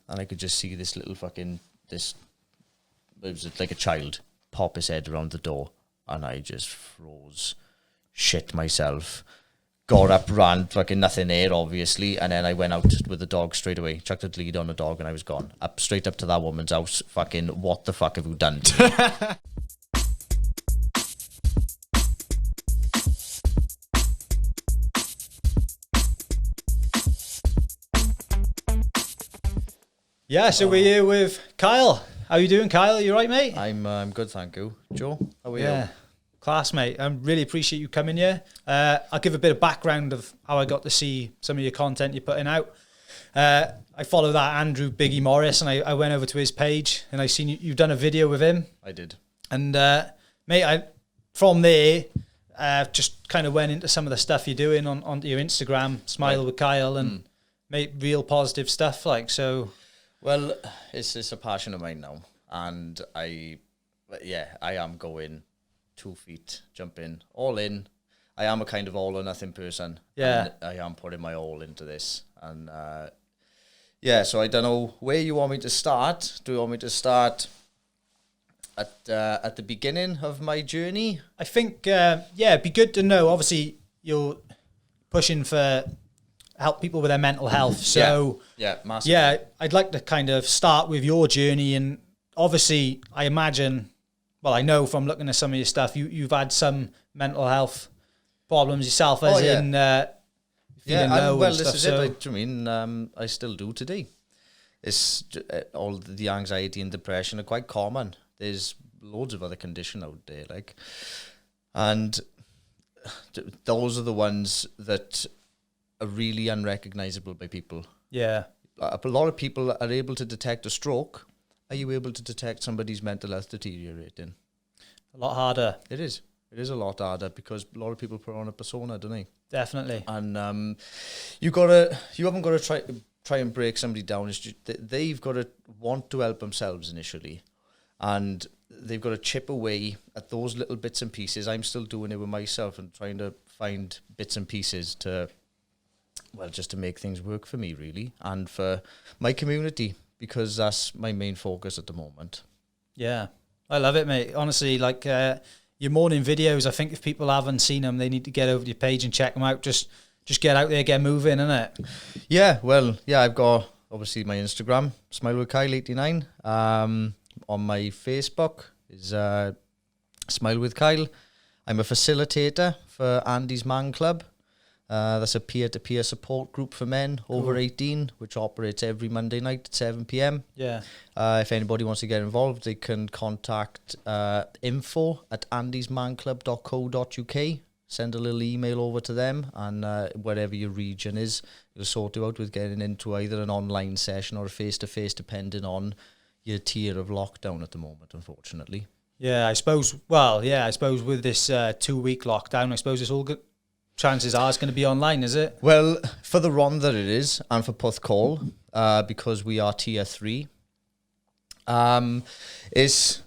and I could just see this little fucking, it was like a child, pop his head around the door, and I just froze, shit myself, got up, ran, fucking nothing there, obviously, and then I went out with the dog straight away, chucked a lead on the dog, and I was gone. Straight up to that woman's house, fucking, what the fuck have you done to me? Yeah, so we're here with Kyle. How you doing, Kyle? You right, mate? I'm good, thank you. Joe, how are Yeah, you? class, mate. I really appreciate you coming here. I'll give a bit of background of how I got to see some of your content you're putting out. I follow that Andrew Biggie Morris, and I went over to his page, and I seen you've done a video with him. I did. And, mate, from there, just kind of went into some of the stuff you're doing onto your Instagram, Smile with Kyle, and mate, real positive stuff, like, so... Well, it's a passion of mine now, and I am going 2 feet, jumping, all in. I am a kind of all or nothing person. Yeah. And I am putting my all into this. And, so I don't know where you want me to start. Do you want me to start at the beginning of my journey? I think, it'd be good to know, obviously, you're pushing for help people with their mental health. So yeah, massively. Yeah, I'd like to kind of start with your journey, and obviously I imagine, well, I know from looking at some of your stuff, you've had some mental health problems yourself, as in feeling low. Well, and this stuff, is so. it. I mean, I still do today. It's all the anxiety and depression are quite common. There's loads of other condition out there, like, and those are the ones that are really unrecognizable by people. Yeah. A lot of people are able to detect a stroke. Are you able to detect somebody's mental health deteriorating? A lot harder. It is. It is a lot harder because a lot of people put on a persona, don't they? Definitely. And you haven't got to try and break somebody down. It's just, they've got to want to help themselves initially, and they've got to chip away at those little bits and pieces. I'm still doing it with myself and trying to find bits and pieces to, well, just to make things work for me, really, and for my community, because that's my main focus at the moment. Yeah, I love it, mate. Honestly, like your morning videos, I think if people haven't seen them, they need to get over to your page and check them out. Just get out there, get moving, innit? Yeah, well, yeah, I've got obviously my Instagram, Smile with Kyle 89. On my Facebook is Smile with Kyle. I'm a facilitator for Andy's Man Club. That's a peer-to-peer support group for men over 18, which operates every Monday night at 7 p.m. Yeah. If anybody wants to get involved, they can contact info@andysmanclub.co.uk. Send a little email over to them, and wherever your region is, you'll sort you out with getting into either an online session or a face-to-face, depending on your tier of lockdown at the moment, unfortunately. Yeah, I suppose with this 2-week lockdown, I suppose it's all good. Chances are it's going to be online, is it? Well, for the Rhondda it is, and for Porthcawl, because we are tier 3. It's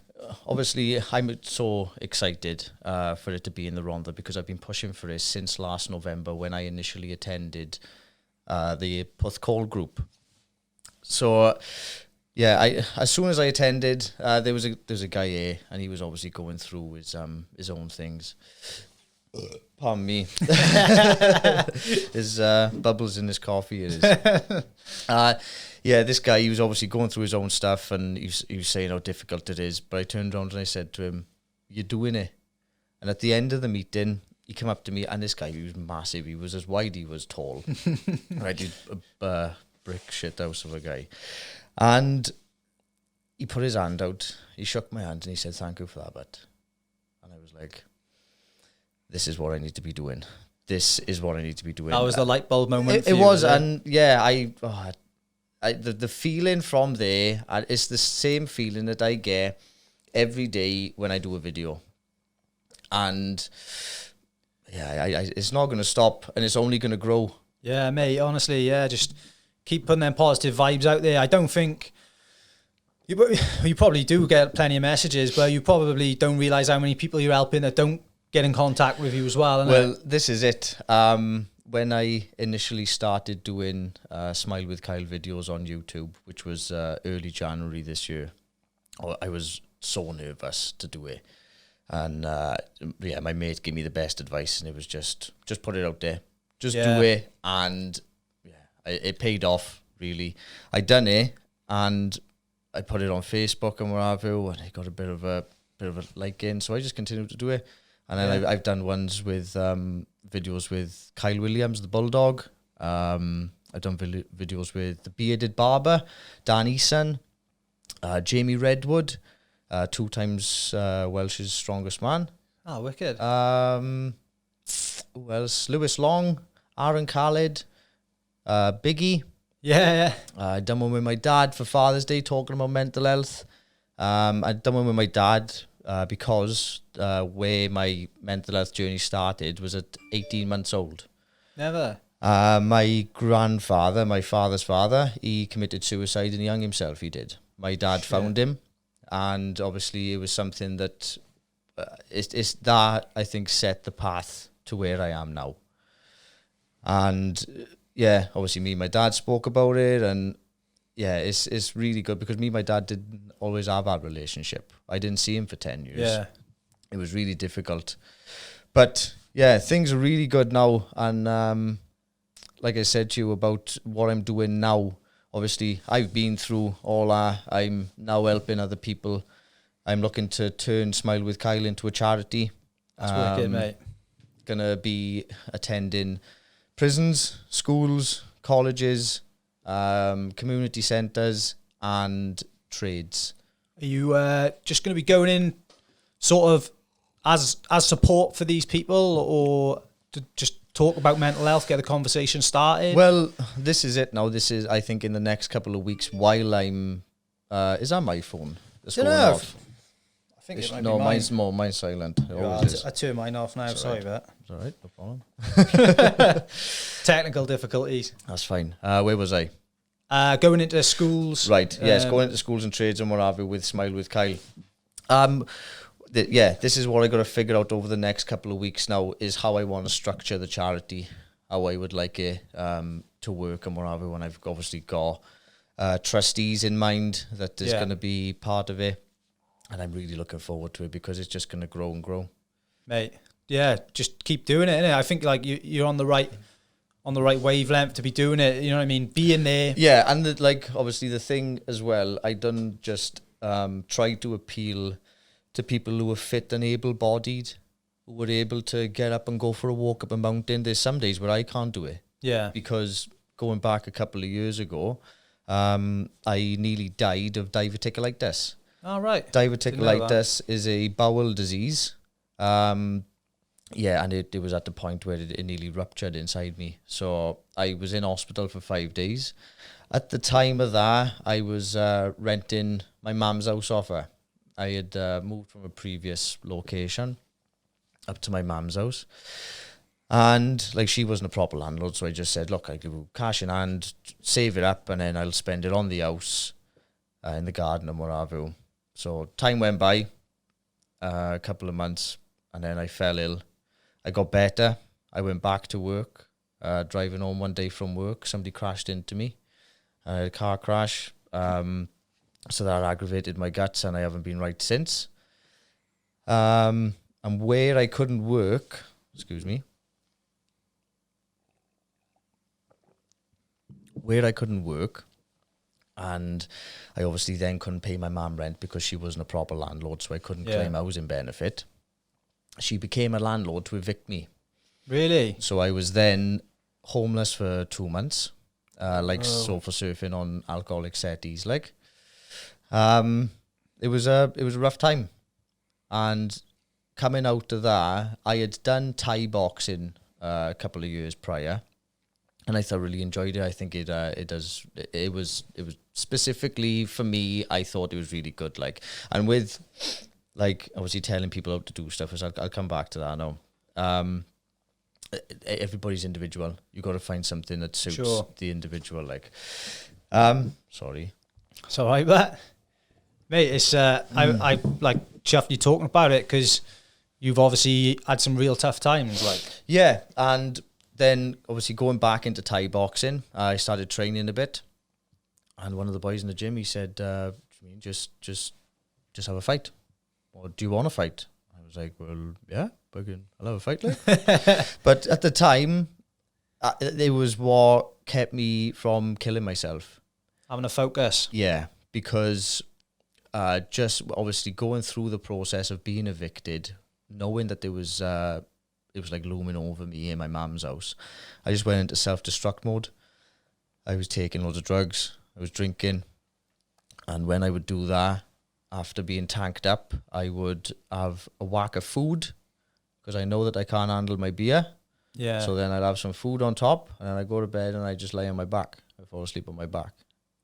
obviously, I'm so excited for it to be in the Rhondda, because I've been pushing for it since last November when I initially attended the Porthcawl group. So, yeah, as soon as I attended, there was a guy here, and he was obviously going through his own things. Pardon me. There's bubbles in his coffee. It is. This guy, he was obviously going through his own stuff, and he was saying how difficult it is. But I turned around and I said to him, "You're doing it." And at the end of the meeting, he came up to me, and this guy, he was massive. He was as wide, he was tall. Right, he's a brick shit house of a guy. And he put his hand out. He shook my hand and he said, "Thank you for that, bud." And I was like, this is what I need to be doing. This is what I need to be doing. That was the light bulb moment. It was, and yeah, the feeling from there, it's the same feeling that I get every day when I do a video, and yeah, it's not going to stop, and it's only going to grow. Yeah, mate. Honestly, yeah, just keep putting them positive vibes out there. I don't think you probably do get plenty of messages, but you probably don't realize how many people you're helping that don't get in contact with you as well. Well, this is it. when I initially started doing Smile with Kyle videos on YouTube, which was early January this year, I was so nervous to do it. And my mate gave me the best advice, and it was just put it out there. Just do it. And it paid off, really. I done it, and I put it on Facebook and whatever, and I got a bit of a liking, so I just continued to do it. And then I've done ones with videos with Kyle Williams, the Bulldog. I've done videos with the Bearded Barber, Dan Eason, Jamie Redwood, 2 times Welsh's strongest man. Oh, wicked. Who else? Lewis Long, Aaron Khalid, Biggie. Yeah. I done one with my dad for Father's Day talking about mental health. I done one with my dad because where my mental health journey started was at 18 months old. Never. My grandfather, my father's father, he committed suicide and he hung himself. He did. My dad found him, and obviously it was something that it's that I think set the path to where I am now. And obviously me and my dad spoke about it, and it's really good because me and my dad didn't always have that relationship. I didn't see him for 10 years. Yeah. It was really difficult. But things are really good now. And like I said to you about what I'm doing now, obviously I've been through all that. I'm now helping other people. I'm looking to turn Smile with Kyle into a charity. That's wicked, mate. Gonna be attending prisons, schools, colleges, community centres and trades. Are you just going to be going in sort of as support for these people, or to just talk about mental health, get the conversation started? Well, this is it now. This is, I think, in the next couple of weeks while I'm... is that my phone? It's going off. I think it might be mine. Mine's silent. I turn mine off now. Sorry about that. It's all right, no problem. Technical difficulties. That's fine. Where was I? Going into schools. Right, yes, going into schools and trades and what have you with Smile with Kyle. This is what I got to figure out over the next couple of weeks now, is how I want to structure the charity, how I would like it to work and what have you, when I've obviously got trustees in mind that is going to be part of it. And I'm really looking forward to it because it's just going to grow and grow. Mate, just keep doing it, innit? I think like you're on the right wavelength to be doing it, you know what I mean? Being there. Yeah, and obviously the thing as well, I done just try to appeal to people who are fit and able-bodied, who were able to get up and go for a walk up a mountain. There's some days where I can't do it. Yeah. Because going back a couple of years ago, I nearly died of diverticulitis. Oh, right. Diverticulitis is a bowel disease. And it was at the point where it nearly ruptured inside me. So I was in hospital for 5 days. At the time of that, I was renting my mum's house off her. I had moved from a previous location up to my mum's house. And she wasn't a proper landlord, so I just said, look, I'll give you cash in hand, save it up, and then I'll spend it on the house, in the garden and what have you. So time went by, a couple of months, and then I fell ill. I got better. I went back to work. Driving home one day from work, somebody crashed into me. I had a car crash. So that aggravated my guts, and I haven't been right since. And where I couldn't work, and I obviously then couldn't pay my mum rent because she wasn't a proper landlord, so I couldn't claim housing benefit. She became a landlord to evict me. Really? So I was then homeless for 2 months, sofa surfing on alcoholic settees, It was a rough time, and coming out of that, I had done Thai boxing a couple of years prior, and I thoroughly enjoyed it. I think it was specifically for me. I thought it was really good. And with obviously telling people how to do stuff, as I'll come back to that now. Everybody's individual. You got to find something that suits the individual. Sorry. It's all right, but mate, it's I like chuffed you talking about it because you've obviously had some real tough times. Yeah, and then obviously going back into Thai boxing, I started training a bit, and one of the boys in the gym, he said, just have a fight, or do you want to fight? I was like, well, yeah, I'll have a fight, like. But at the time, it was what kept me from killing myself. Having a focus. Yeah, because just obviously going through the process of being evicted, knowing that there was it was like looming over me in my mum's house, I just went into self-destruct mode. I was taking loads of drugs, I was drinking, and when I would do that, after being tanked up, I would have a whack of food, because I know that I can't handle my beer. Yeah. So then I'd have some food on top, and then I go to bed and I just lay on my back. I fall asleep on my back,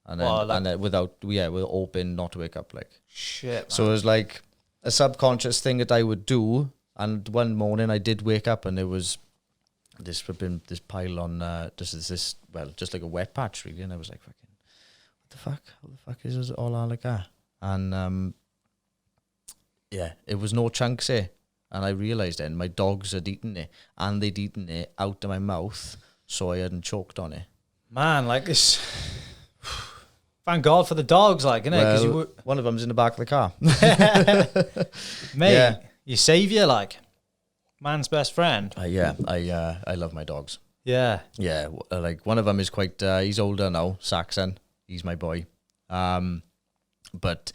and then with open, not to wake up, like. Shit. Man. So it was like a subconscious thing that I would do. And one morning I did wake up, and there was this pile on just like a wet patch, really. And I was like, fucking, what the fuck? How the fuck is it all like that? And it was no chunks here. And I realised then my dogs had eaten it, and they'd eaten it out of my mouth, so I hadn't choked on it. Man, like this. Thank God for the dogs, like, innit? Well, one of them's in the back of the car. Mate, yeah. Your saviour, like, man's best friend. I love my dogs. Yeah. Yeah, like one of them is quite, he's older now, Saxon. He's my boy. But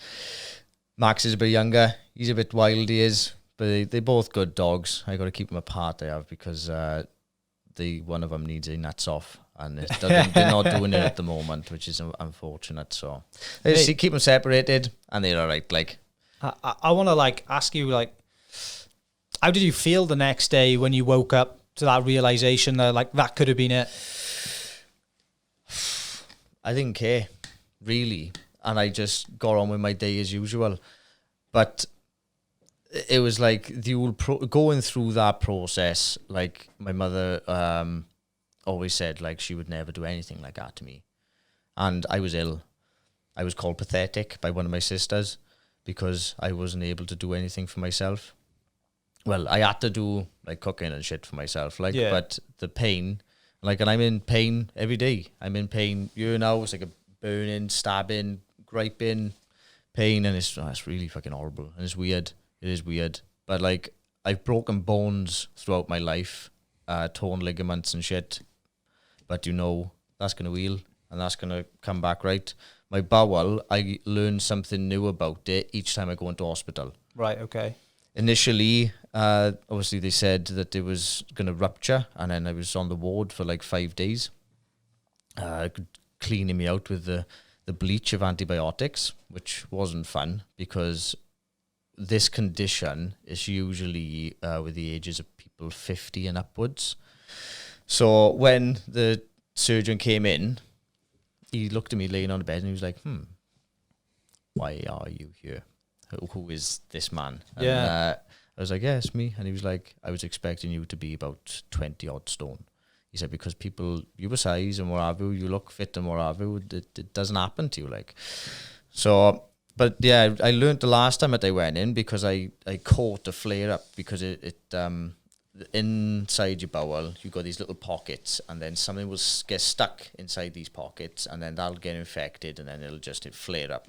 Max is a bit younger. He's a bit wild, he is. But they're both good dogs. I got to keep them apart, I have, because one of them needs a nuts off. And they're not doing it at the moment, which is unfortunate. So they just keep them separated, and they're all right. Like, I want to like ask you, like, how did you feel the next day when you woke up to that realization that like that could have been it? I didn't care, really, and I just got on with my day as usual. But it was like the old going through that process. Like my mother always said, like, she would never do anything like that to me, and I was ill. I was called pathetic by one of my sisters because I wasn't able to do anything for myself. Well, I had to do like cooking and shit for myself, like, but the pain, like, and I'm in pain every day. I'm in pain. Now it's like a burning, stabbing, griping pain, and it's really fucking horrible, and it's weird. It is weird, but like I've broken bones throughout my life, torn ligaments and shit. But that's gonna heal, and that's gonna come back right. My bowel, I learn something new about it each time I go into hospital. Right. Okay. Initially, obviously they said that it was gonna rupture, and then I was on the ward for like 5 days, cleaning me out with the bleach of antibiotics, which wasn't fun because this condition is usually with the ages of people 50 and upwards. So when the surgeon came in, he looked at me laying on the bed and he was like, why are you here? Who is this man? And I was like, yeah, it's me. And he was like, I was expecting you to be about 20 odd stone. He said, because people your size and what have you, you look fit and what have you, it doesn't happen to you. Like, so, but yeah, I learned the last time that I went in because I caught a flare up because it inside your bowel, you got these little pockets, and then something will get stuck inside these pockets, and then that'll get infected, and then it'll flare up,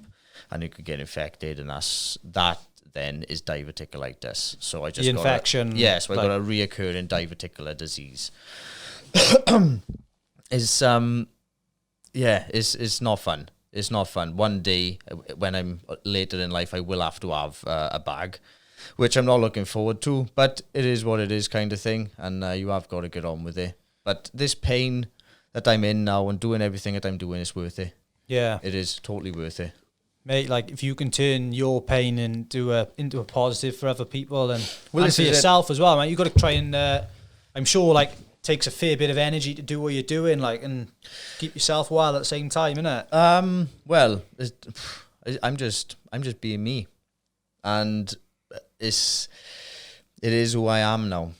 and it could get infected, and that then is diverticulitis. So I just the infection. So I got a reoccurring diverticular disease. It's not fun. It's not fun. One day when I'm later in life, I will have to have a bag, which I'm not looking forward to, but it is what it is, kind of thing, and you have got to get on with it. But this pain that I'm in now and doing everything that I'm doing is worth it. Yeah. It is totally worth it. Mate, like, if you can turn your pain into a positive for other people and for yourself as well, mate, you got to try and, I'm sure, like, takes a fair bit of energy to do what you're doing, like, and keep yourself well at the same time, innit? Well, I'm just being me, and it is who I am now.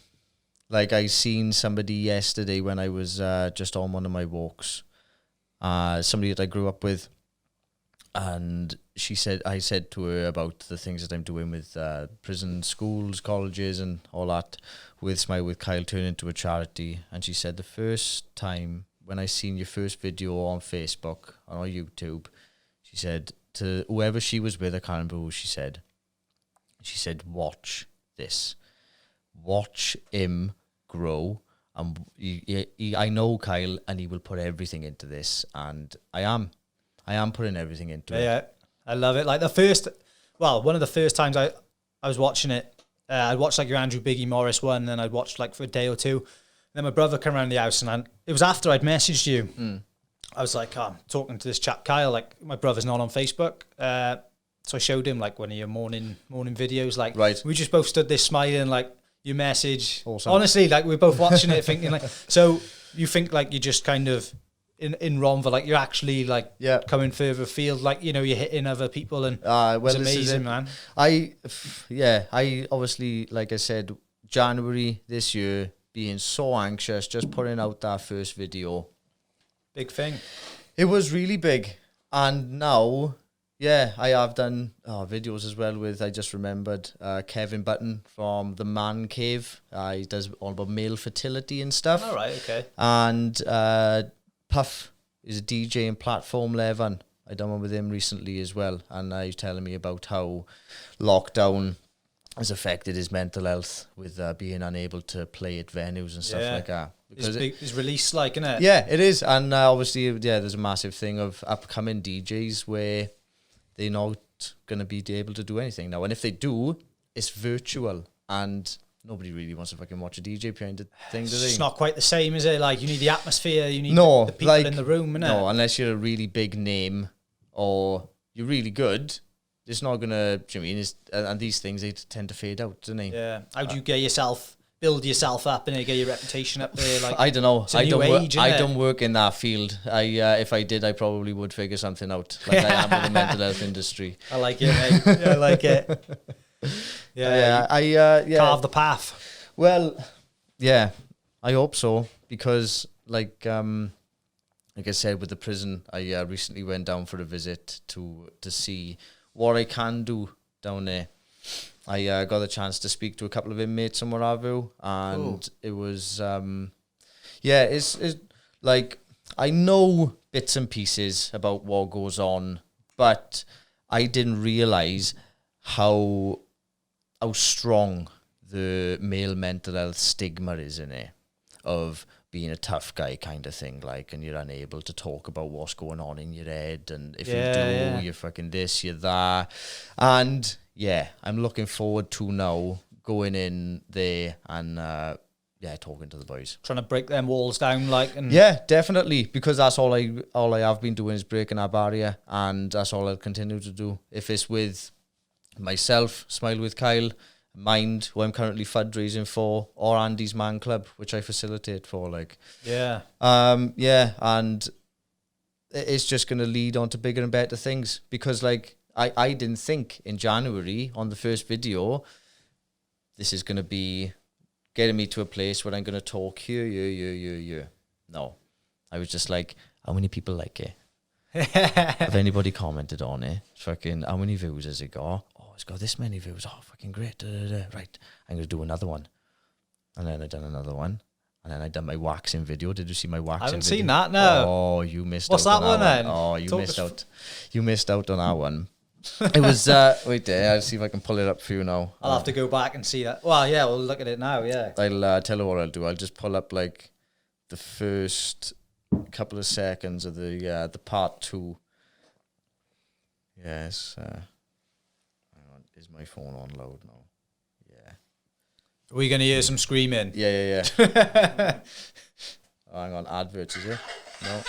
Like, I seen somebody yesterday when I was just on one of my walks, somebody that I grew up with, And I said to her about the things that I'm doing with prison schools, colleges, and all that with Smile with Kyle turn into a charity. And she said the first time when I seen your first video on Facebook or on YouTube, she said to whoever she was with, I can't remember who she said, watch this. Watch him grow. And I know Kyle, and he will put everything into this. And I am putting everything into it. Yeah, I love it. Like one of the first times I was watching it, I'd watched like your Andrew Biggie Morris one, and then I'd watched like for a day or two. And then my brother came around the house, and it was after I'd messaged you. I was like, I'm talking to this chap, Kyle, like my brother's not on Facebook. So I showed him like one of your morning videos. Like, right. We just both stood there smiling, like your message. Awesome. Honestly, like we're both watching it thinking like, so you think like you're just kind of in Rhondda, like you're actually like coming further afield, like, you're hitting other people, and it's amazing, man. I obviously, like I said, January this year, being so anxious, just putting out that first video. Big thing. It was really big. And now, I have done videos as well with, I just remembered, Kevin Button from The Man Cave. He does all about male fertility and stuff. All right, okay. And Puff is a DJ in Platform 11. I done one with him recently as well. And he was telling me about how lockdown has affected his mental health with being unable to play at venues and stuff like that. Because it's release, like, isn't it? Yeah, it is. And obviously, there's a massive thing of upcoming DJs where they're not going to be able to do anything now. And if they do, it's virtual. And nobody really wants to fucking watch a DJ behind the thing, do they? It's not quite the same, is it? Like, you need the atmosphere, you need the people in the room, innit? No, unless you're a really big name or you're really good, it's not going to, do you know what I mean? And these things, they tend to fade out, don't they? Yeah. How do you build yourself up and get your reputation up there? Like, I don't know. I don't work in that field. If I did, I probably would figure something out, like I am with the mental health industry. I like it, mate. I like it. Carve the path. Well, yeah, I hope so, because like I said, with the prison, I recently went down for a visit to see what I can do down there. I got the chance to speak to a couple of inmates in what have you, and it was it's like, I know bits and pieces about what goes on, but I didn't realise how strong the male mental health stigma is in it, of being a tough guy kind of thing, like, and you're unable to talk about what's going on in your head, and if you do, you're fucking this, you're that. And I'm looking forward to now going in there and talking to the boys, trying to break them walls down, like. And definitely, because that's all I have been doing is breaking that barrier, and that's all I'll continue to do. If it's with myself, Smile with Kyle, Mind, who I'm currently fundraising for, or Andy's Man Club, which I facilitate for, like. And it's just going to lead on to bigger and better things, because like I didn't think in January on the first video this is going to be getting me to a place where I'm going to talk here. No, I was just like, how many people like it? Have anybody commented on it? Fucking, how many views has it got? Oh, it's got this many views. Oh, fucking great. Right, I'm going to do another one. And then I done another one. And then I done my waxing video. Did you see my waxing video? I haven't seen that, no. Oh, you missed What's out that on one then? Oh, you missed out. You missed out on that one. It was, wait there, I'll see if I can pull it up for you now. I'll have to go back and see that. Well, yeah, we'll look at it now, yeah. I'll tell you what I'll do. I'll just pull up like the first couple of seconds of the part 2. Yes. Hang on. Is my phone on loud now? Yeah. Are we going to hear some screaming? Yeah. Oh, hang on. Adverts, is it? No.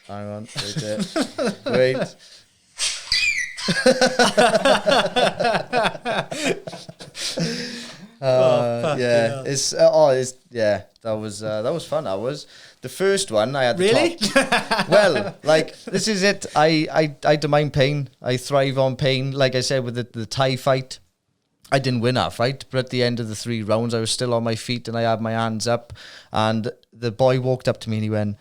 Hang on. Wait there. Wait. Yeah. That was fun. That was the first one. I had really. Well, like, this is it. I don't mind pain. I thrive on pain. Like I said, with the Thai fight, I didn't win that fight, but at the end of the 3 rounds, I was still on my feet and I had my hands up. And the boy walked up to me and he went,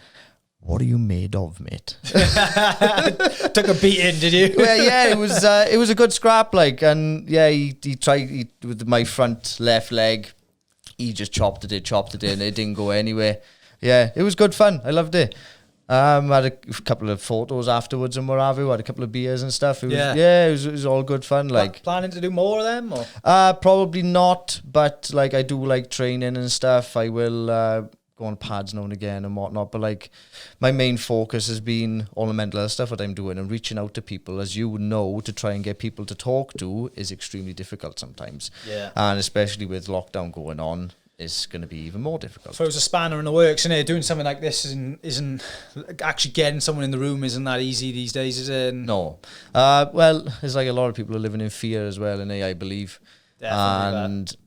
what are you made of, mate? Took a beating, did you? Well, yeah, it was a good scrap, like, and yeah, he tried with my front left leg. He just chopped it in. It didn't go anywhere. Yeah, it was good fun. I loved it. Had a couple of photos afterwards and what have you. Had a couple of beers and stuff. It was all good fun. Like, planning to do more of them, or probably not. But like, I do like training and stuff. I will go on pads now and again and whatnot. But like, my main focus has been all the mental health stuff that I'm doing and reaching out to people, as you know, to try and get people to talk to is extremely difficult sometimes. Yeah, and especially with lockdown going on, it's going to be even more difficult. So it's a spanner in the works, isn't it? Doing something like this isn't actually getting someone in the room isn't that easy these days, is it? No. Well, it's like a lot of people are living in fear as well, I believe. Definitely. And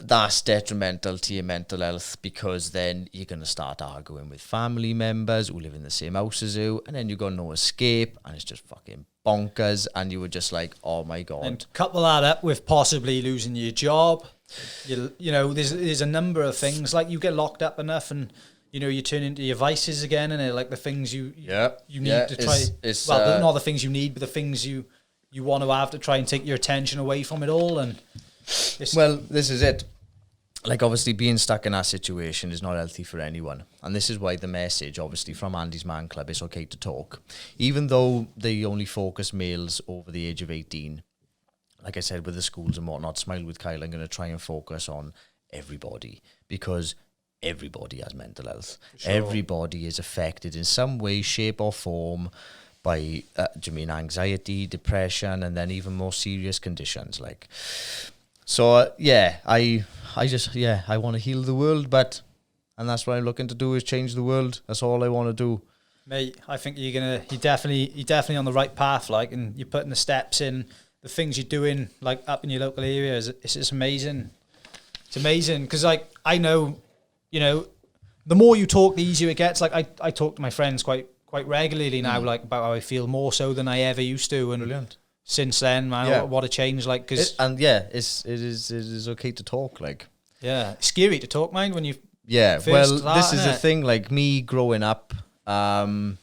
that's detrimental to your mental health, because then you're going to start arguing with family members who live in the same house as you, and then you've got no escape, and it's just fucking bonkers, and you were just like, oh my God. And couple that up with possibly losing your job. You know, there's a number of things, like you get locked up enough and, you know, you turn into your vices again, and like the things you need to try. Not the things you need, but the things you want to have to try and take your attention away from it all. And this is it. Like, obviously being stuck in that situation is not healthy for anyone. And this is why the message, obviously, from Andy's Man Club, it's okay to talk. Even though they only focus males over the age of 18, like I said, with the schools and whatnot, Smile with Kyle, I'm going to try and focus on everybody, because everybody has mental health. Sure. Everybody is affected in some way, shape or form by, do you mean anxiety, depression, and then even more serious conditions. Like, so I want to heal the world, and that's what I'm looking to do, is change the world. That's all I want to do. Mate, I think you're definitely on the right path, like, and you're putting the steps in. The things you're doing, like, up in your local area, it's just amazing. It's amazing, because, like, I know, you know, the more you talk, the easier it gets. Like, I talk to my friends quite regularly now, like, about how I feel, more so than I ever used to. And brilliant. Since then, man, what a change! Like, because it is okay to talk. Like, yeah, it's scary to talk, mind, when you. Yeah, this is the thing. Like, me growing up, my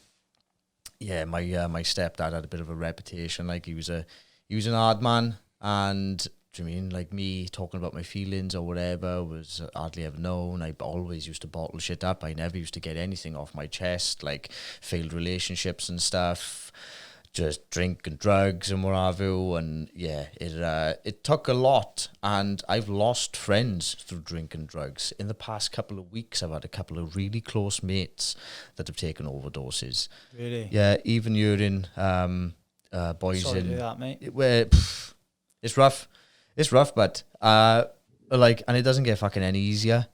stepdad had a bit of a reputation. Like, he was an hard man, and do you mean, like, me talking about my feelings or whatever was hardly ever known. I always used to bottle shit up. I never used to get anything off my chest, like failed relationships and stuff, just drink and drugs and what have you. And yeah, it took a lot, and I've lost friends through drink and drugs. In the past couple of weeks, I've had a couple of really close mates that have taken overdoses. Really? Yeah, even urine. Boys. Sorry to do that, mate. It's rough. It's rough, but like, and it doesn't get fucking any easier.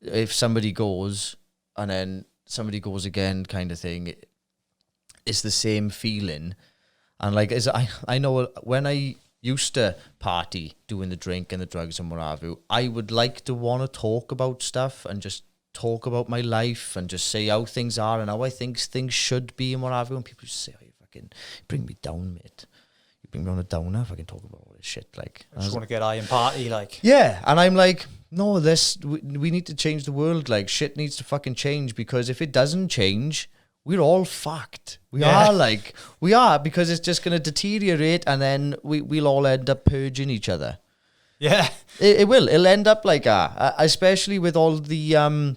If somebody goes and then somebody goes again, kind of thing, it's the same feeling. And like, I know when I used to party, doing the drink and the drugs and what have you, I would like to want to talk about stuff and just talk about my life and just say how things are and how I think things should be and what have you. And people just say, bring me down, mate. You bring me on a downer if I can talk about all this shit. Like, I just want to get high and party, like. Yeah, and I'm like, no, we need to change the world. Like, shit needs to fucking change, because if it doesn't change, we're all fucked. We are, because it's just going to deteriorate, and then we'll all end up purging each other. Yeah. It will. It'll end up like that, especially with all the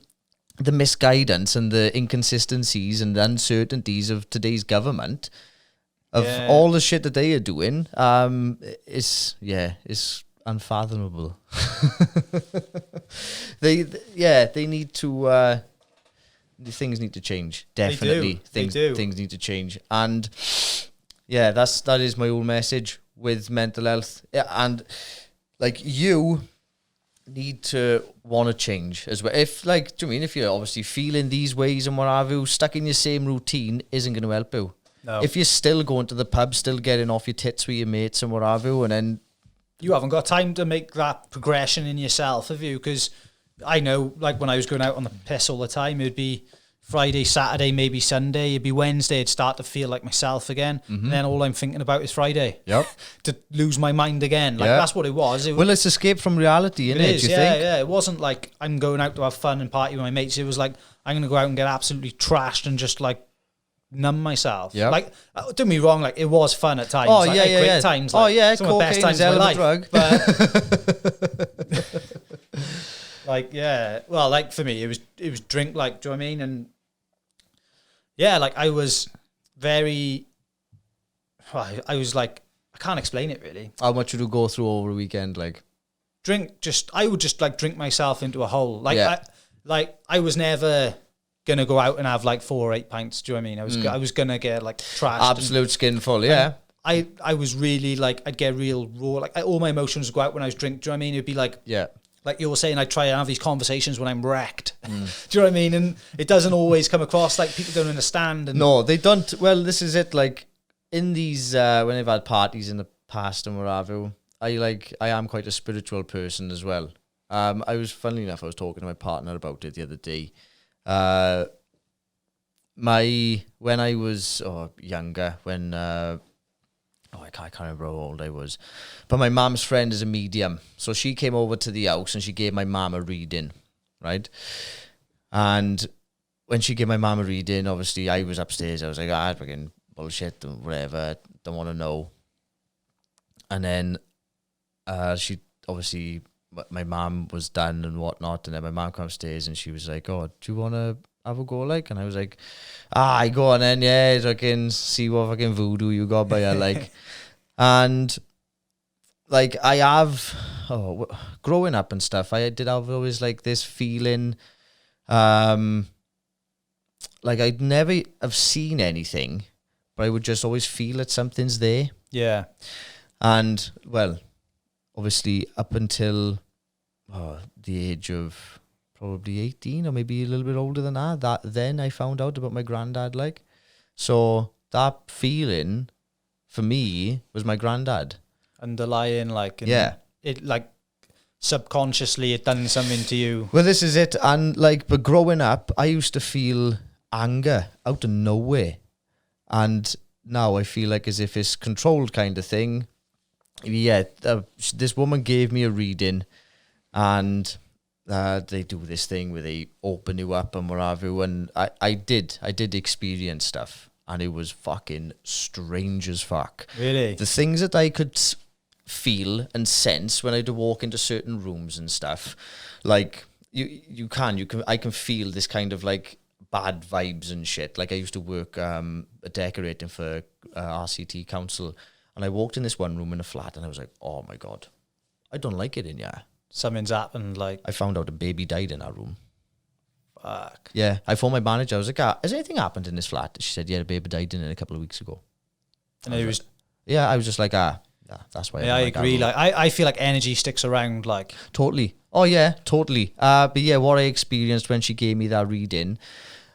misguidance and the inconsistencies and uncertainties of today's government, of all the shit that they are doing. It's unfathomable. They need to. Things need to change. Definitely, things need to change. And yeah, that is my own message with mental health. Yeah, and like, you need to want to change as well. If, like, do you mean, if you're obviously feeling these ways and what have you, stuck in your same routine isn't going to help you. No. If you're still going to the pub, still getting off your tits with your mates and what have you, and then you haven't got time to make that progression in yourself, have you? Because I know, like, when I was going out on the piss all the time, it'd be Friday, Saturday, maybe Sunday. It'd be Wednesday, it'd start to feel like myself again. And then all I'm thinking about is Friday. Yep. To lose my mind again. Like, that's what it was. Well, it's escape from reality, isn't it? Do you think? Yeah. It wasn't like I'm going out to have fun and party with my mates. It was like, I'm going to go out and get absolutely trashed and just like numb myself. Yeah. Like, don't get me wrong, like it was fun at times. Oh, like, great times. Like, some of the best times of my life. Drug. But like, yeah. Well, like for me, it was drink, like, do you know what I mean? And yeah, like I was very, I was like, I can't explain it really. How much would you go through over a weekend? Like I would just like drink myself into a hole. Like, I was never gonna go out and have like 4 or 8 pints. Do you know what I mean? I was gonna get like trashed. Absolute skinful, yeah. I was really like, I'd get real raw. Like all my emotions would go out when I was drinking. Do you know what I mean? It'd be like, like you were saying, I try and have these conversations when I'm wrecked. Do you know what I mean? And it doesn't always come across, like people don't understand. And no, they don't. Well, this is it. Like in these, when I've had parties in the past and what have you, I am quite a spiritual person as well. Funnily enough, I was talking to my partner about it the other day. When I was younger, when I can't remember how old I was, but my mum's friend is a medium, so she came over to the house and she gave my mum a reading, right? And when she gave my mum a reading, obviously I was upstairs. I was like, fucking bullshit, whatever, don't want to know. And then she obviously, my mum was done and whatnot, and then my mum came upstairs and she was like, "Oh, do you want to have a go?" Like, and I was like, I go on then, yeah, so I can see what fucking voodoo you got by her, like. And like I have growing up and stuff, I did have always like this feeling like I'd never have seen anything, but I would just always feel that something's there. Yeah. And well, obviously up until the age of probably 18 or maybe a little bit older than that, then I found out about my granddad, like. So that feeling for me was my granddad. Underlying, like, it like subconsciously it done something to you. Well, this is it. And like, but growing up, I used to feel anger out of nowhere. And now I feel like as if it's controlled kind of thing. Yeah, this woman gave me a reading, and they do this thing where they open you up and what have you, and I did experience stuff, and it was fucking strange as fuck. Really? The things that I could feel and sense when I'd walk into certain rooms and stuff, like I can feel this kind of like bad vibes and shit. Like I used to work decorating for RCT Council, and I walked in this one room in a flat and I was like, oh my God, I don't like it in here. Something's happened, like. I found out a baby died in our room. Fuck. Yeah, I phoned my manager. I was like, has anything happened in this flat? She said, yeah, a baby died in it a couple of weeks ago. And it was... Yeah, I was just like, yeah, that's why. Yeah, I agree. Like, I feel like energy sticks around, like. Totally. Oh, yeah, totally. But yeah, what I experienced when she gave me that reading,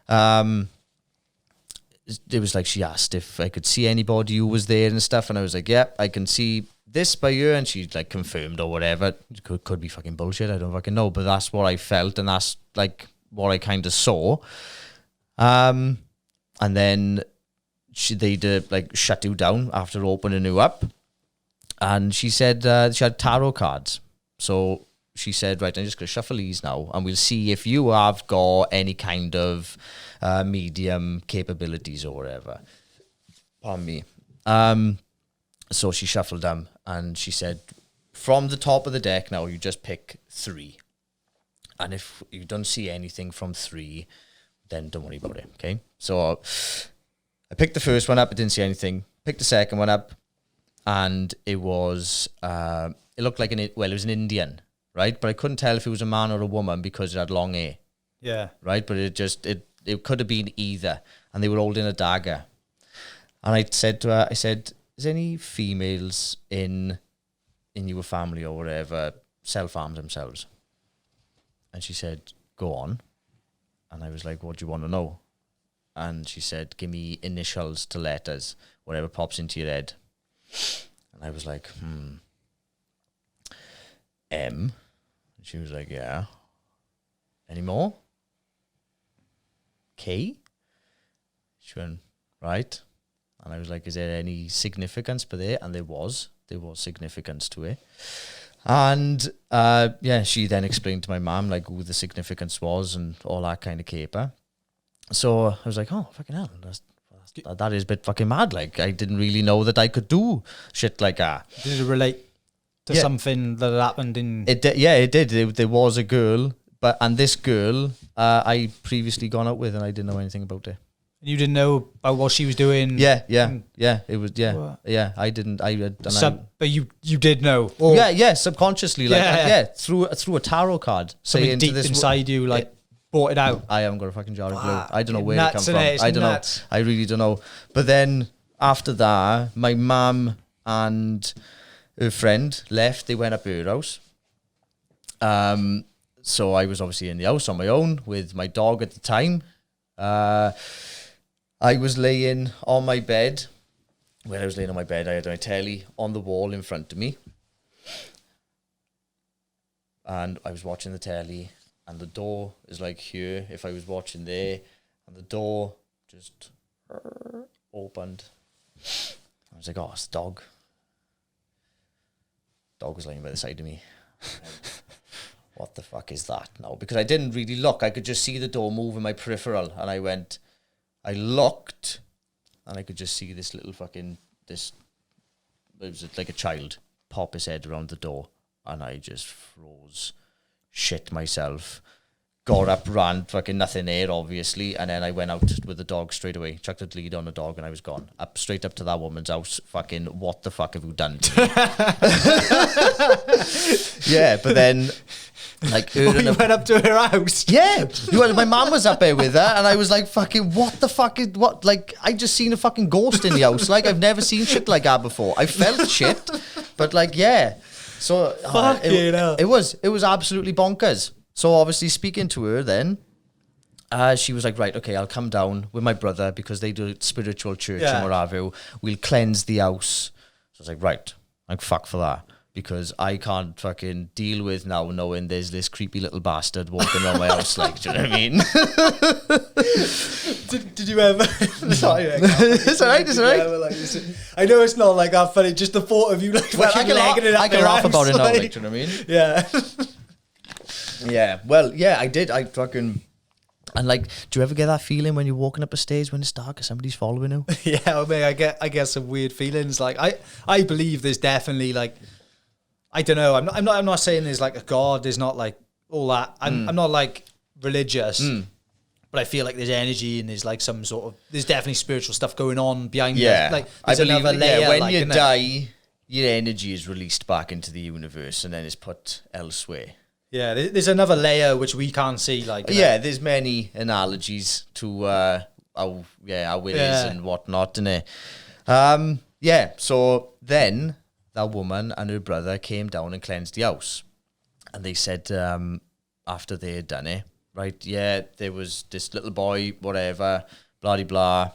it was like she asked if I could see anybody who was there and stuff, and I was like, yeah, I can see this by you, and she like confirmed or whatever. Could be fucking bullshit, I don't fucking know, but that's what I felt, and that's like what I kind of saw. And then they'd like shut you down after opening you up, and she said she had tarot cards, so she said, right, I'm just going to shuffle these now, and we'll see if you have got any kind of medium capabilities or whatever. Pardon me. So she shuffled them, and she said, from the top of the deck now, you just pick 3. And if you don't see anything from 3, then don't worry about it, okay? So I picked the first one up, I didn't see anything. Picked the second one up, and it was, it looked like it was an Indian, right? But I couldn't tell if it was a man or a woman because it had long hair. Yeah. Right? But it could have been either. And they were holding a dagger. And I said to her, is any females in your family or whatever self-harm themselves? And she said, go on. And I was like, what do you want to know? And she said, give me initials to letters, whatever pops into your head. And I was like, M. She was like, yeah. Any more? K? She went, right. And I was like, is there any significance for there? And there was significance to it. And she then explained to my mum like who the significance was and all that kind of caper. So I was like, oh, fucking hell, that is a bit fucking mad. Like, I didn't really know that I could do shit like that. Did it relate to something that happened in... It did. There was a girl, and this girl I previously gone out with, and I didn't know anything about it. You didn't know about what she was doing? Yeah. It was, yeah. I didn't. But you did know? Or, subconsciously, through a tarot card. Something deep inside you, like, brought it out. I haven't got a fucking jar of glue. I don't know where it come from. I don't know. I really don't know. But then after that, my mum and her friend left. They went up her house. So I was obviously in the house on my own with my dog at the time. I was laying on my bed. When I was laying on my bed, I had my telly on the wall in front of me. And I was watching the telly, and the door is like here, if I was watching there, and the door just opened. I was like, oh, it's a dog. Dog was laying by the side of me. What the fuck is that now? Because I didn't really look. I could just see the door move in my peripheral, and I looked, and I could just see this little fucking, it was like a child, pop his head around the door, and I just froze, shit myself, got up, ran, fucking nothing there, obviously, and then I went out with the dog straight away, chucked a lead on the dog, and I was gone. Straight up to that woman's house, fucking, what the fuck have you done to me? Yeah, but then... Like, you went up to her house? Yeah. My mum was up there with her, and I was like, fucking, what the fuck is, what? Like, I just seen a fucking ghost in the house. Like, I've never seen shit like that before. I felt shit, but like, yeah. So, it was absolutely bonkers. So, obviously, speaking to her then, she was like, right, okay, I'll come down with my brother because they do spiritual church and what have you. We'll cleanse the house. So, I was like, right, like, fuck for that. Because I can't fucking deal with now knowing there's this creepy little bastard walking around my house, like, do you know what I mean? did you ever... Sorry, it's alright. I know it's not like that funny, just the thought of you like legging it up. I can laugh about it now, like, do you know what I mean? Yeah. Yeah, well, yeah, I did. I fucking... And like, do you ever get that feeling when you're walking up a stairs when it's dark and somebody's following you? Yeah, I mean, I get some weird feelings. Like, I believe there's definitely like... I don't know. I'm not saying there's like a God. There's not like all that. I'm not like religious, but I feel like there's energy and there's like some sort of, there's definitely spiritual stuff going on behind. Yeah, like there's another layer. Yeah, when like, you die, your energy is released back into the universe and then it's put elsewhere. Yeah, there's another layer which we can't see. Like, there's many analogies to how it is and whatnot, isn't it? So then. That woman and her brother came down and cleansed the house. And they said, after they had done it, right, there was this little boy, whatever, blah,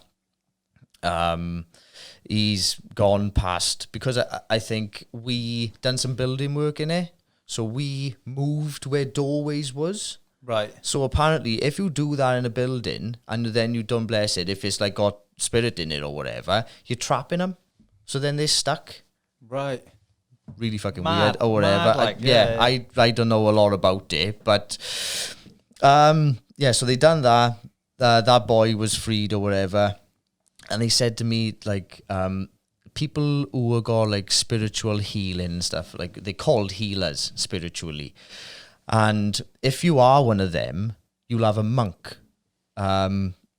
he's gone past, because I think we done some building work in it. So we moved where doorways was. Right. So apparently, if you do that in a building, and then you don't bless it, if it's like got spirit in it or whatever, you're trapping them. So then they're stuck. Right. Really fucking weird or whatever. I don't know a lot about it, but so they done that. That boy was freed or whatever, and they said to me like people who have got like spiritual healing and stuff, like they're called healers spiritually, and if you are one of them, you'll have a monk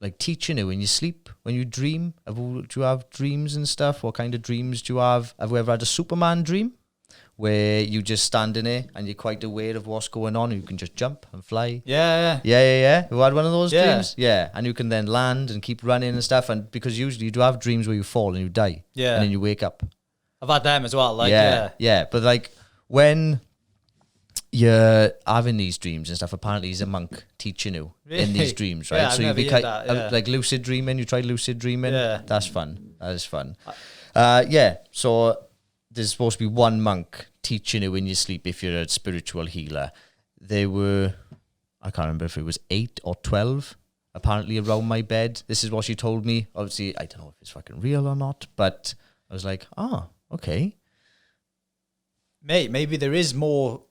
like teaching you when you sleep, when you dream. Do you have dreams and stuff? What kind of dreams do you have? Have you ever had a Superman dream where you just stand in it and you're quite aware of what's going on and you can just jump and fly? Yeah. You had one of those dreams? Yeah. And you can then land and keep running and stuff. And because usually you do have dreams where you fall and you die. Yeah. And then you wake up. I've had them as well. Like, yeah. But like when you're having these dreams and stuff, apparently he's a monk teaching you in these dreams, right? Yeah, so you be like lucid dreaming. You tried lucid dreaming. Yeah, that's fun. That is fun. So there's supposed to be one monk teaching you in your sleep if you're a spiritual healer. There were, I can't remember if it was 8 or 12 apparently around my bed. This is what she told me. Obviously, I don't know if it's fucking real or not, but I was like, okay. Mate, maybe there is more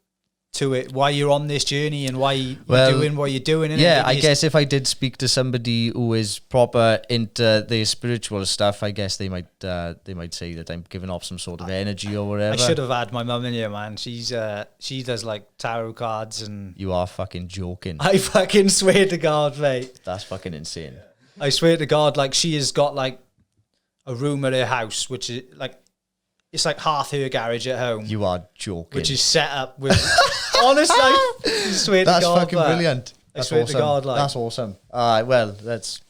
to it, why you're on this journey and why you're doing what you're doing. Yeah, I guess if I did speak to somebody who is proper into the spiritual stuff, I guess they might say that I'm giving off some sort of energy or whatever. I should have had my mum in here, man. She does like tarot cards and... You are fucking joking. I fucking swear to God, mate. That's fucking insane. I swear to God, like she has got like a room at her house, which is like, it's like half her garage at home. You are joking. Which is set up with... Honestly, I swear to God. That's fucking brilliant. I swear to God, like... That's awesome. Well, that's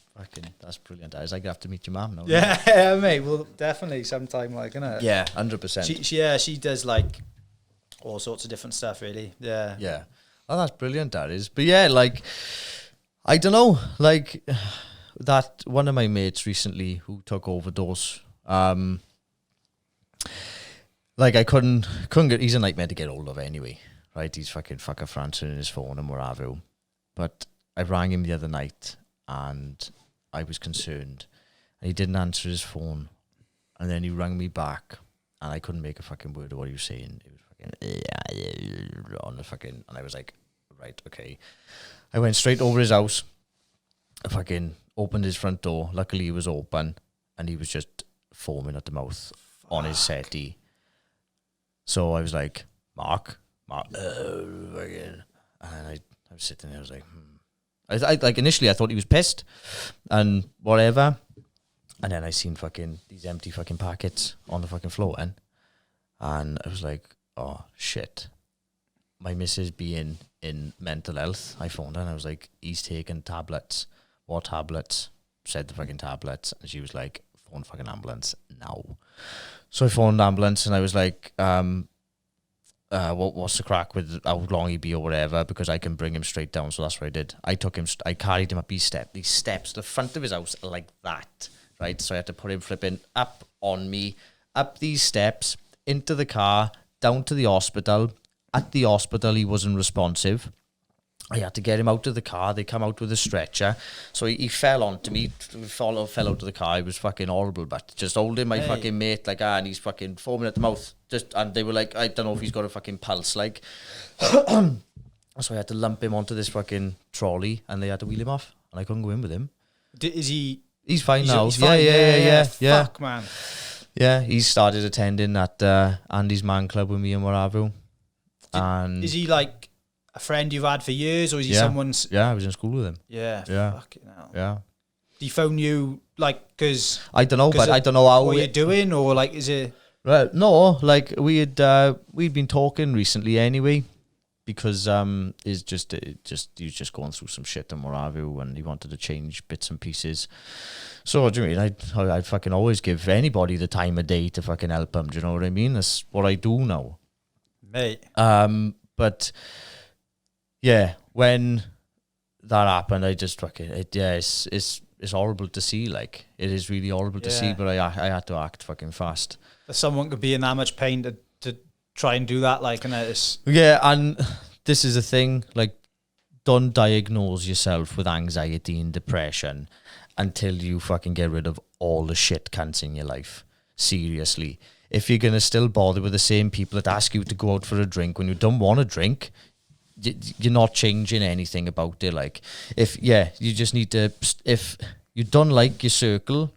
brilliant. I was like, I have to meet your mum now. Yeah, mate. Well, definitely sometime, like, innit? Yeah, 100%. She does like all sorts of different stuff, really. Yeah. Yeah. Oh, that's brilliant, that is. But yeah, like, I don't know, like, that one of my mates recently who took overdose, like, I couldn't get, he's a nightmare to get hold of anyway, right? He's fucking for answering his phone and what have you. But I rang him the other night and I was concerned and he didn't answer his phone. And then he rang me back and I couldn't make a fucking word of what he was saying. It was fucking on the fucking, and I was like, right, okay. I went straight over his house. I fucking opened his front door. Luckily it was open and he was just foaming at the mouth on his settee. So I was like, Mark, and I was sitting there, I was like, I like, initially I thought he was pissed and whatever. And then I seen fucking these empty fucking packets on the fucking floor and I was like, oh shit. My missus being in mental health, I phoned her and I was like, he's taking tablets. What tablets? Said the fucking tablets. And she was like, phone fucking ambulance now. So I phoned ambulance and I was like, what's the crack with how long he be or whatever, because I can bring him straight down. So that's what I did. I carried him up these steps, the front of his house like that, right? So I had to put him flipping up on me, up these steps, into the car, down to the hospital. At the hospital, he wasn't responsive. I had to get him out of the car. They come out with a stretcher. So he fell onto me, fell out of the car. It was fucking horrible, but just holding my fucking mate, like, and he's fucking foaming at the mouth. And they were like, I don't know if he's got a fucking pulse, like. So I had to lump him onto this fucking trolley, and they had to wheel him off, and I couldn't go in with him. Is he... He's fine now. He's fine. Yeah. Fuck, man. Yeah, he started attending at Andy's Man Club with me and what have you. And is he like a friend you've had for years, or is he someone's... Yeah, I was in school with him. Yeah. Fucking hell. Yeah. Did he phone you, like, because... I don't know, but I don't know how... What you're doing, or, like, is it... Well, no, like, we'd been talking recently anyway, because he was just going through some shit and what have you, and he wanted to change bits and pieces. So, what do you mean? I'd fucking always give anybody the time of day to fucking help him, do you know what I mean? That's what I do now. Mate. But yeah, when that happened, I just fucking it's horrible to see. Like, it is really horrible to see. But I had to act fucking fast. Someone could be in that much pain to try and do that. Like, and it's and this is a thing. Like, don't diagnose yourself with anxiety and depression until you fucking get rid of all the shit cunts in your life. Seriously. If you're going to still bother with the same people that ask you to go out for a drink when you don't want to drink, you're not changing anything about it. Like, you just need to, if you don't like your circle,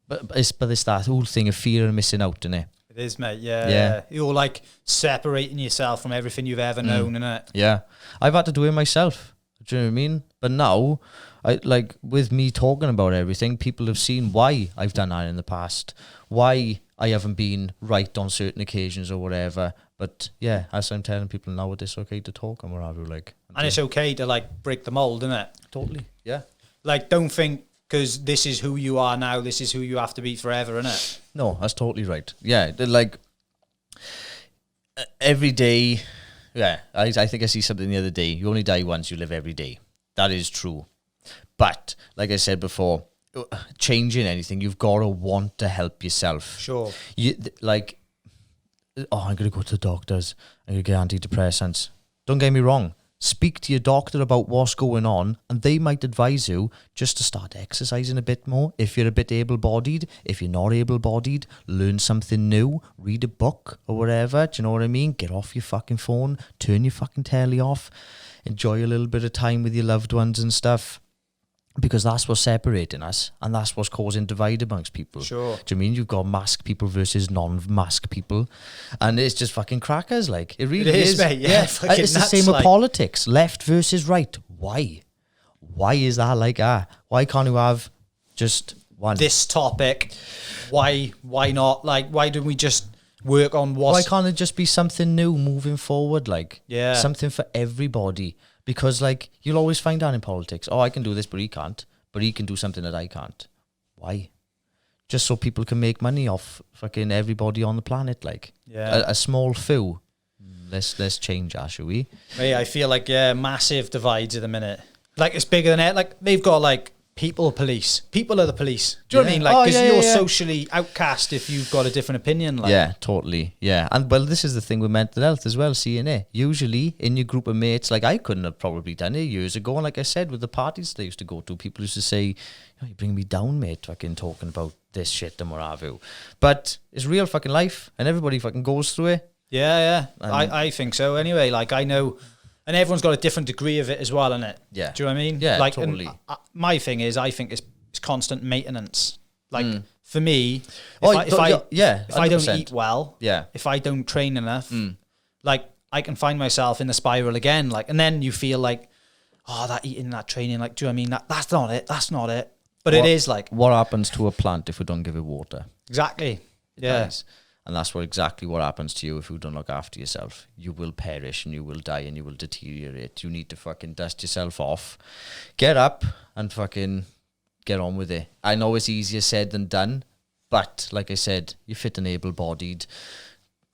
but it's that whole thing of fear of missing out, innit? It is, mate, yeah. You're like separating yourself from everything you've ever known, innit? Yeah. I've had to do it myself. Do you know what I mean? But now, with me talking about everything, people have seen why I've done that in the past, why I haven't been right on certain occasions or whatever. But yeah, as I'm telling people now, it's okay to talk and whatever. Like, and it's okay to like break the mold, isn't it? Totally. Yeah. Like, don't think because this is who you are now, this is who you have to be forever, innit? No, that's totally right. Yeah, like every day. Yeah, I think I see something the other day. You only die once, you live every day. That is true. But like I said before, changing anything, you've got to want to help yourself. Sure. I'm going to go to the doctors. I'm going to get antidepressants. Don't get me wrong. speak to your doctor about what's going on, and they might advise you just to start exercising a bit more. If you're a bit able-bodied, if you're not able-bodied, learn something new, read a book or whatever. Do you know what I mean? Get off your fucking phone, turn your fucking telly off, enjoy a little bit of time with your loved ones and stuff. Because that's what's separating us, and that's what's causing divide amongst people. Sure. Do you mean you've got mask people versus non-mask people? And it's just fucking crackers, like. It really is. Mate. Yeah. It's the same with politics. Left versus right. Why? Why is that like that? Why can't you have just one? This topic, why not? Like, why don't we just work on what? Why can't it just be something new moving forward? Like, yeah, something for everybody. Because, like, you'll always find out in politics, oh, I can do this, but he can't. But he can do something that I can't. Why? Just so people can make money off fucking everybody on the planet, like. Yeah. A small few. Let's change that, shall we? Hey, I feel like, massive divides at the minute. Like, it's bigger than it. Like, they've got, like, people police. People are the police. Do you know what I mean? Like, because you're socially outcast if you've got a different opinion. Like. Yeah, totally. Yeah. And, well, this is the thing with mental health as well, seeing it. Usually, in your group of mates, like, I couldn't have probably done it years ago. And like I said, with the parties they used to go to, people used to say, you bring me down, mate, fucking talking about this shit and what have you. But it's real fucking life, and everybody fucking goes through it. Yeah. I think so anyway. Like, I know... And everyone's got a different degree of it as well, innit? Yeah. Do you know what I mean? Yeah, like, totally. My thing is, I think it's constant maintenance. Like, for me, if I don't eat well, if I don't train enough, like, I can find myself in the spiral again. Like, and then you feel like, oh, that eating, that training, like, do you know what I mean? That's not it. But it is like... What happens to a plant if we don't give it water? Exactly. It dies. And that's exactly what happens to you if you don't look after yourself. You will perish and you will die and you will deteriorate. You need to fucking dust yourself off. Get up and fucking get on with it. I know it's easier said than done, but like I said, you're fit and able-bodied.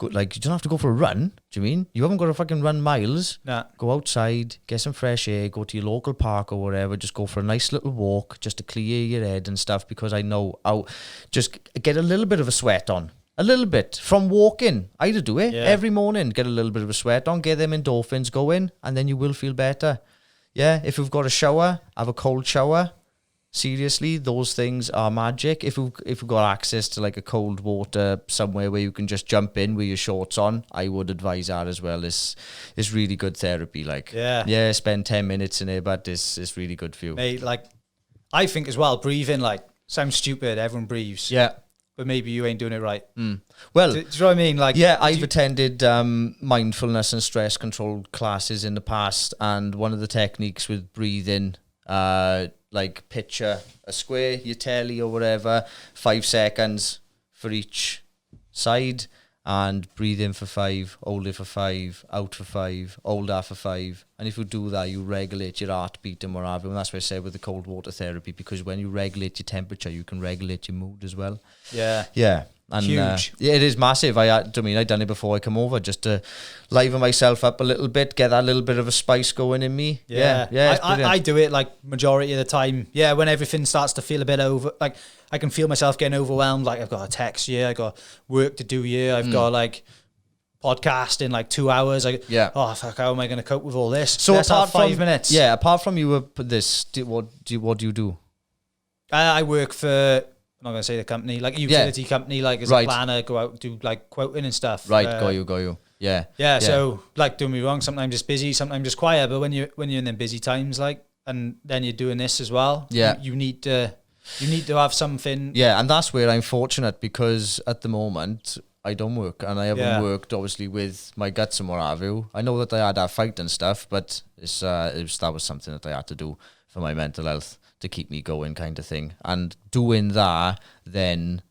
Like, you don't have to go for a run. Do you mean? You haven't got to fucking run miles. Nah. Go outside, get some fresh air, go to your local park or whatever. Just go for a nice little walk just to clear your head and stuff, because I know I'll just get a little bit of a sweat on. A little bit from walking. I do it every morning. Get a little bit of a sweat on, get them endorphins going, and then you will feel better. Yeah, if you've got a shower, have a cold shower. Seriously, those things are magic. If you've got access to like a cold water somewhere where you can just jump in with your shorts on, I would advise that as well. It's really good therapy. Like, spend 10 minutes in it, but it's really good for you. Mate, like, I think as well, breathing, like, sounds stupid. Everyone breathes. Yeah. But maybe you ain't doing it right. Well, do you know what I mean? Like, I've attended mindfulness and stress control classes in the past, and one of the techniques with breathing, like picture a square, your telly or whatever, 5 seconds for each side, and breathe in for 5, hold it for 5, out for 5, hold that for 5. And if you do that, you regulate your heartbeat and whatever. And that's what I said with the cold water therapy, because when you regulate your temperature, you can regulate your mood as well. Yeah. Yeah. And huge. It is massive. I've done it before I come over, just to liven myself up a little bit, get that little bit of a spice going in me. Yeah. I do it like majority of the time. Yeah, when everything starts to feel a bit over, like I can feel myself getting overwhelmed. Like, I've got a text here, I got work to do here, I've got like podcast in like 2 hours. Oh fuck, how am I going to cope with all this? So let's apart have 5 from minutes. Yeah, apart from you with this, what do you do? I work for, I'm not going to say the company, like a utility company, like as a planner, go out and do like quoting and stuff. Right, got you. Yeah. So like, don't be wrong, sometimes it's busy, sometimes it's quiet, but when you're in them busy times, like, and then you're doing this as well, you need to have something. Yeah, and that's where I'm fortunate, because at the moment I don't work, and I haven't worked obviously with my guts and what have you. I know that I had that fight and stuff, but that was something that I had to do for my mental health, to keep me going, kind of thing. And doing that, then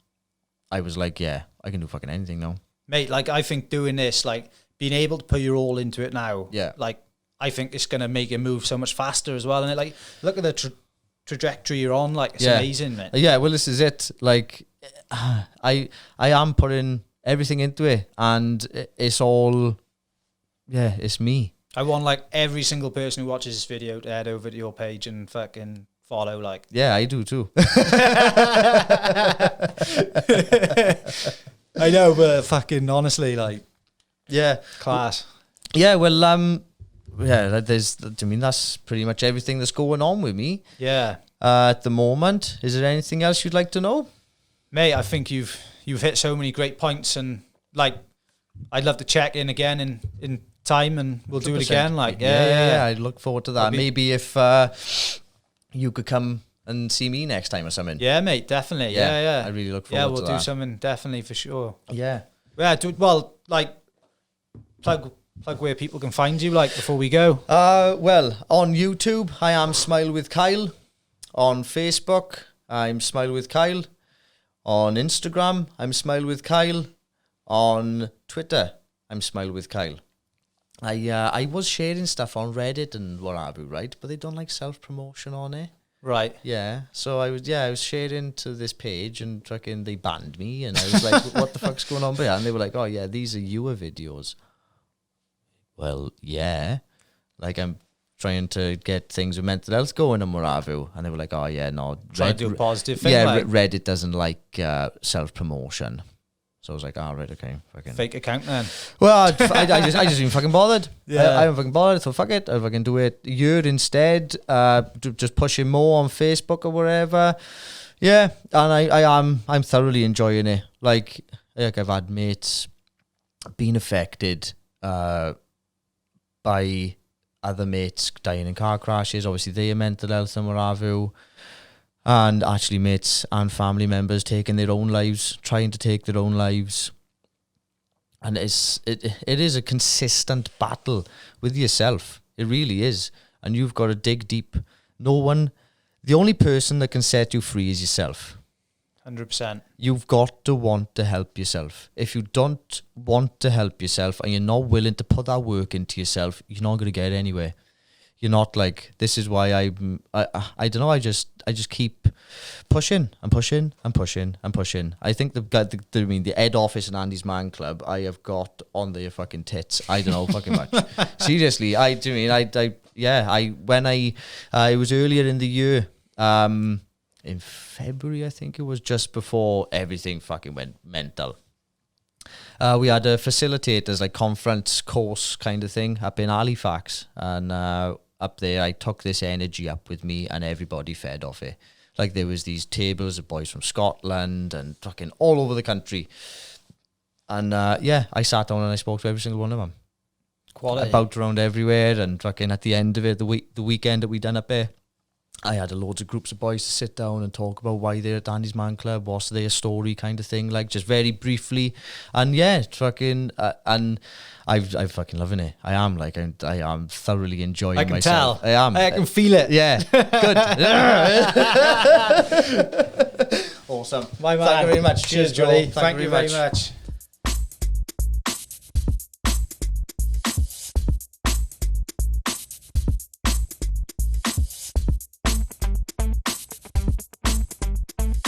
I was like, I can do fucking anything now. Mate, like, I think doing this, like, being able to put your all into it now, like, I think it's going to make it move so much faster as well. And like, look at the trajectory you're on, like, it's amazing, man. Yeah, well, this is it. Like, I am putting everything into it, and it's all, it's me. I want, like, every single person who watches this video to head over to your page and fucking follow, like. Yeah, I do too. I know, but fucking honestly, like. Yeah. Class. Yeah, well, yeah, that's pretty much everything that's going on with me. Yeah. At the moment. Is there anything else you'd like to know? Mate, I think you've hit so many great points, and like I'd love to check in again in time, and we'll do it again. Like yeah. I'd look forward to that. Maybe if you could come and see me next time or something. Yeah, mate, definitely. Yeah. I really look forward to that. Yeah, we'll do something definitely for sure. Yeah. Yeah, well, like plug where people can find you, like, before we go. Well, on YouTube, I am Smile with Kyle. On Facebook, I'm Smile with Kyle. On Instagram, I'm Smile with Kyle. On Twitter, I'm Smile with Kyle. I was sharing stuff on Reddit and what have you, right? But they don't like self-promotion on it. Right. Yeah. So I was sharing to this page and fucking they banned me and I was like, what the fuck's going on there? And they were like, oh yeah, these are your videos. Well, yeah. Like I'm trying to get things with mental health going and what have you. And they were like, oh yeah, no. Try to do a positive thing. Yeah, like. Reddit doesn't like self-promotion. So I was like, right, okay. Fucking. Fake account then. Well, I just even fucking bothered. Yeah. I don't fucking bothered. So fuck it. If I can do it here instead, just pushing more on Facebook or wherever. Yeah, and I'm thoroughly enjoying it. Like I've had mates being affected by other mates dying in car crashes. Obviously, their mental health and what have you. And actually mates and family members taking their own lives, trying to take their own lives. And it is a consistent battle with yourself. It really is. And you've got to dig deep. The only person that can set you free is yourself. 100%. You've got to want to help yourself. If you don't want to help yourself and you're not willing to put that work into yourself, you're not going to get anywhere. You're not like, this is why I don't know, I just keep pushing and pushing and pushing and pushing. I think the head office in Andy's Man Club, I have got on their fucking tits. I don't know fucking much. Seriously, when it was earlier in the year, in February, I think it was, just before everything fucking went mental. We had a facilitators, like conference course kind of thing up in Halifax, and up there I took this energy up with me and everybody fed off it. Like there was these tables of boys from Scotland and fucking all over the country, and I sat down and I spoke to every single one of them. Quality. I bounced around everywhere, and fucking at the end of it, the weekend that we done up there, I had loads of groups of boys to sit down and talk about why they're at Andy's Man Club, what's their story kind of thing, like just very briefly. And yeah, fucking, and I'm fucking loving it. I am thoroughly enjoying myself. I can tell. I am. I can feel it. Yeah. Good. Awesome. My man. Thank you very much. Cheers, Johnny. Thank you very much.